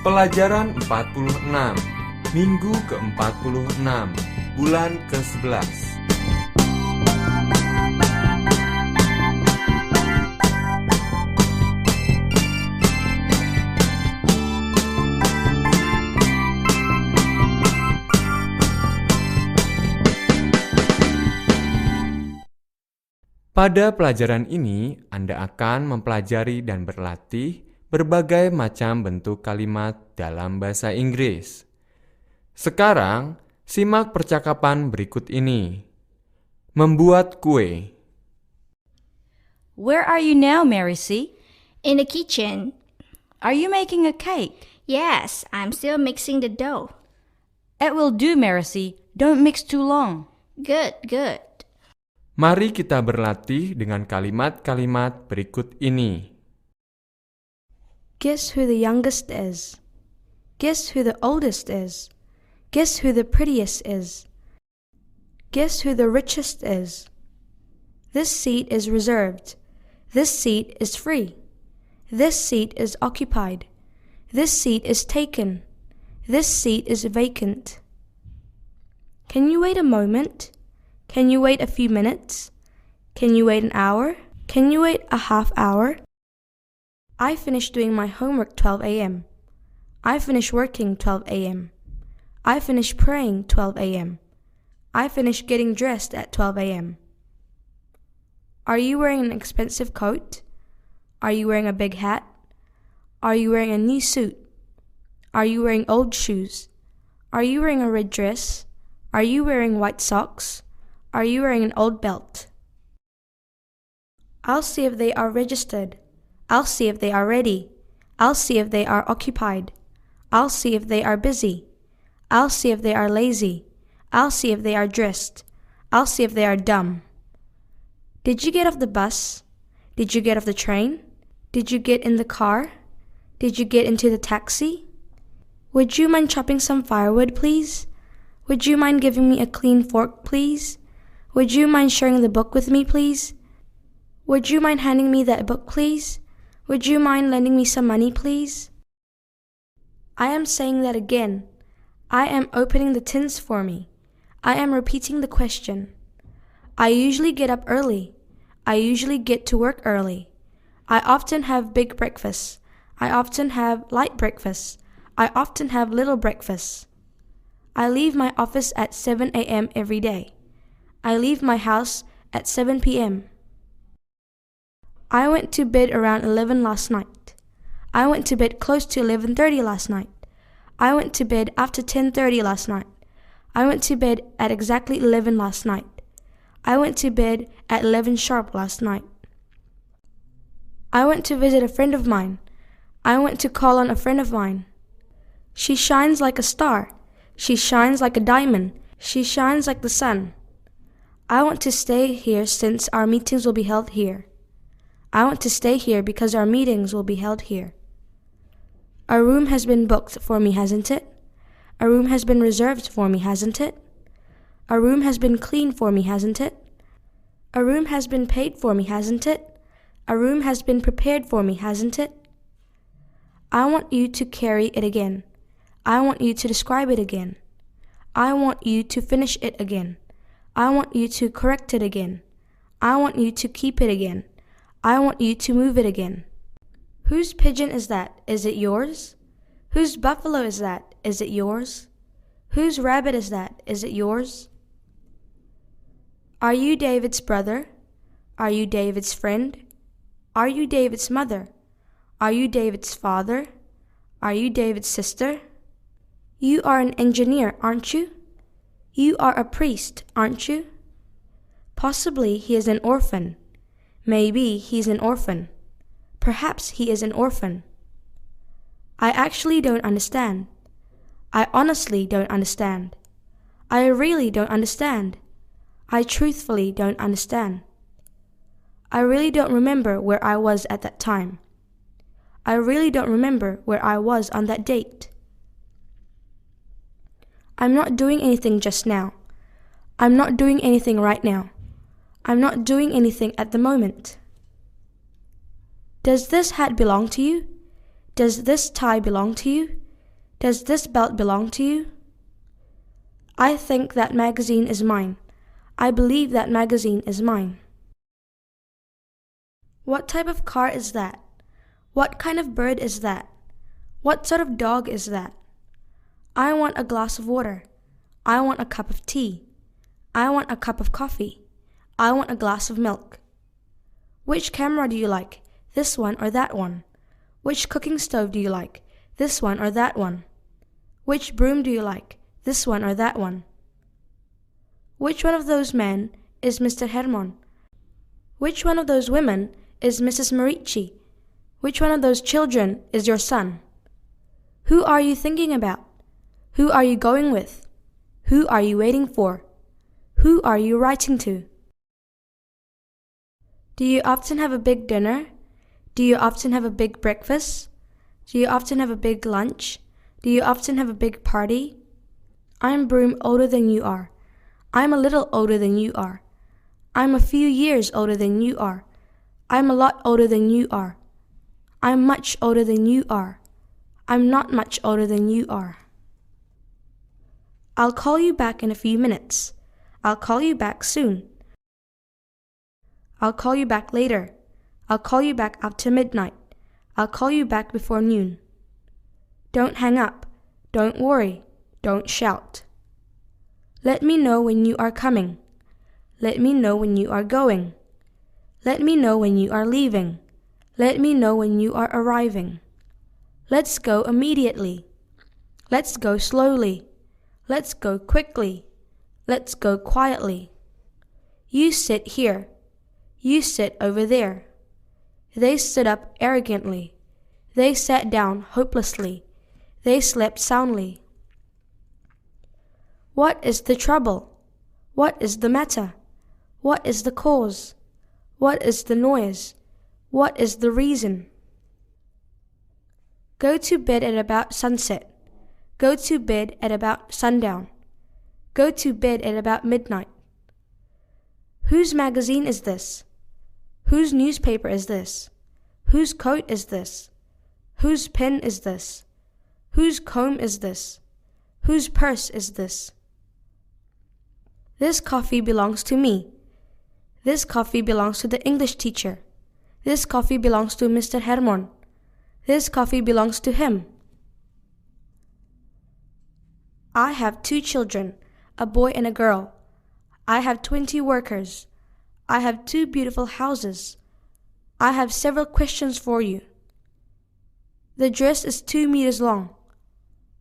Pelajaran 46, Minggu ke-46, bulan ke-11. Pada pelajaran ini, Anda akan mempelajari dan berlatih berbagai macam bentuk kalimat dalam bahasa Inggris. Sekarang, simak percakapan berikut ini. Membuat kue. Where are you now, Marcy? In the kitchen. Are you making a cake? Yes, I'm still mixing the dough. It will do, Marcy. Don't mix too long. Good, good. Mari kita berlatih dengan kalimat-kalimat berikut ini. Guess who the youngest is? Guess who the oldest is? Guess who the prettiest is? Guess who the richest is? This seat is reserved. This seat is free. This seat is occupied. This seat is taken. This seat is vacant. Can you wait a moment? Can you wait a few minutes? Can you wait an hour? Can you wait a half hour? I finished doing my homework 12 a.m. I finished working 12 a.m. I finished praying 12 a.m. I finished getting dressed at 12 a.m. Are you wearing an expensive coat? Are you wearing a big hat? Are you wearing a new suit? Are you wearing old shoes? Are you wearing a red dress? Are you wearing white socks? Are you wearing an old belt? I'll see if they are registered. I'll see if they are ready. I'll see if they are occupied. I'll see if they are busy. I'll see if they are lazy. I'll see if they are dressed. I'll see if they are dumb. Did you get off the bus? Did you get off the train? Did you get in the car? Did you get into the taxi? Would you mind chopping some firewood, please? Would you mind giving me a clean fork, please? Would you mind sharing the book with me, please? Would you mind handing me that book, please? Would you mind lending me some money, please? I am saying that again. I am opening the tins for me. I am repeating the question. I usually get up early. I usually get to work early. I often have big breakfasts. I often have light breakfasts. I often have little breakfasts. I leave my office at 7 a.m. every day. I leave my house at 7 p.m. I went to bed around 11 last night. I went to bed close to 11:30 last night. I went to bed after 10:30 last night. I went to bed at exactly 11 last night. I went to bed at 11 sharp last night. I went to visit a friend of mine. I went to call on a friend of mine. She shines like a star. She shines like a diamond. She shines like the sun. I want to stay here since our meetings will be held here. I want to stay here because our meetings will be held here. A room has been booked for me, hasn't it? A room has been reserved for me, hasn't it? A room has been cleaned for me, hasn't it? A room has been paid for me, hasn't it? A room has been prepared for me, hasn't it? I want you to carry it again. I want you to describe it again. I want you to finish it again. I want you to correct it again. I want you to keep it again. I want you to move it again. Whose pigeon is that? Is it yours? Whose buffalo is that? Is it yours? Whose rabbit is that? Is it yours? Are you David's brother? Are you David's friend? Are you David's mother? Are you David's father? Are you David's sister? You are an engineer, aren't you? You are a priest, aren't you? Possibly he is an orphan. Maybe he's an orphan. Perhaps he is an orphan. I actually don't understand. I honestly don't understand. I really don't understand. I truthfully don't understand. I really don't remember where I was at that time. I really don't remember where I was on that date. I'm not doing anything just now. I'm not doing anything right now. I'm not doing anything at the moment. Does this hat belong to you? Does this tie belong to you? Does this belt belong to you? I think that magazine is mine. I believe that magazine is mine. What type of car is that? What kind of bird is that? What sort of dog is that? I want a glass of water. I want a cup of tea. I want a cup of coffee. I want a glass of milk. Which camera do you like? This one or that one? Which cooking stove do you like? This one or that one? Which broom do you like? This one or that one? Which one of those men is Mr. Hermon? Which one of those women is Mrs. Marici? Which one of those children is your son? Who are you thinking about? Who are you going with? Who are you waiting for? Who are you writing to? Do you often have a big dinner? Do you often have a big breakfast? Do you often have a big lunch? Do you often have a big party? I'm Broom older than you are. I'm a little older than you are. I'm a few years older than you are. I'm a lot older than you are. I'm much older than you are. I'm not much older than you are. I'll call you back in a few minutes. I'll call you back soon. I'll call you back later. I'll call you back after midnight. I'll call you back before noon. Don't hang up. Don't worry. Don't shout. Let me know when you are coming. Let me know when you are going. Let me know when you are leaving. Let me know when you are arriving. Let's go immediately. Let's go slowly. Let's go quickly. Let's go quietly. You sit here. You sit over there. They stood up arrogantly. They sat down hopelessly. They slept soundly. What is the trouble? What is the matter? What is the cause? What is the noise? What is the reason? Go to bed at about sunset. Go to bed at about sundown. Go to bed at about midnight. Whose magazine is this? Whose newspaper is this? Whose coat is this? Whose pen is this? Whose comb is this? Whose purse is this? This coffee belongs to me. This coffee belongs to the English teacher. This coffee belongs to Mr. Hermon. This coffee belongs to him. I have 2 children, a boy and a girl. I have 20 workers. I have 2 beautiful houses. I have several questions for you. The dress is 2 meters long.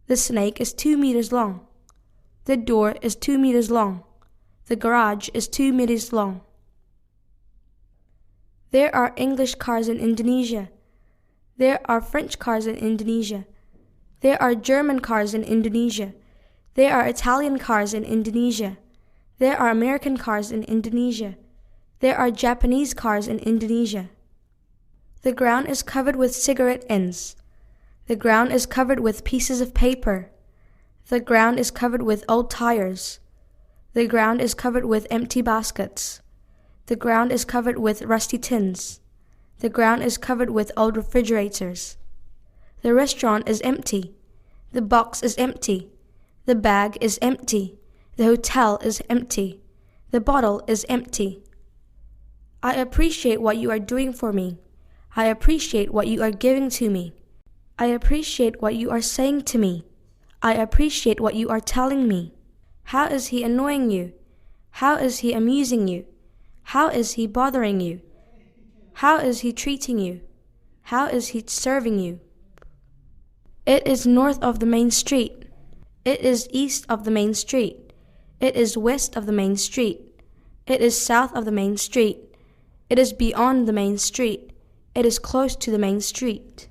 The snake is 2 meters long. The door is 2 meters long. The garage is 2 meters long. There are English cars in Indonesia. There are French cars in Indonesia. There are German cars in Indonesia. There are Italian cars in Indonesia. There are American cars in Indonesia. There are Japanese cars in Indonesia. The ground is covered with cigarette ends. The ground is covered with pieces of paper. The ground is covered with old tires. The ground is covered with empty baskets. The ground is covered with rusty tins. The ground is covered with old refrigerators. The restaurant is empty. The box is empty. The bag is empty. The hotel is empty. The bottle is empty. I appreciate what you are doing for me. I appreciate what you are giving to me. I appreciate what you are saying to me. I appreciate what you are telling me. How is he annoying you? How is he amusing you? How is he bothering you? How is he treating you? How is he serving you? It is north of the main street. It is east of the main street. It is west of the main street. It is south of the main street. It is beyond the main street. It is close to the main street.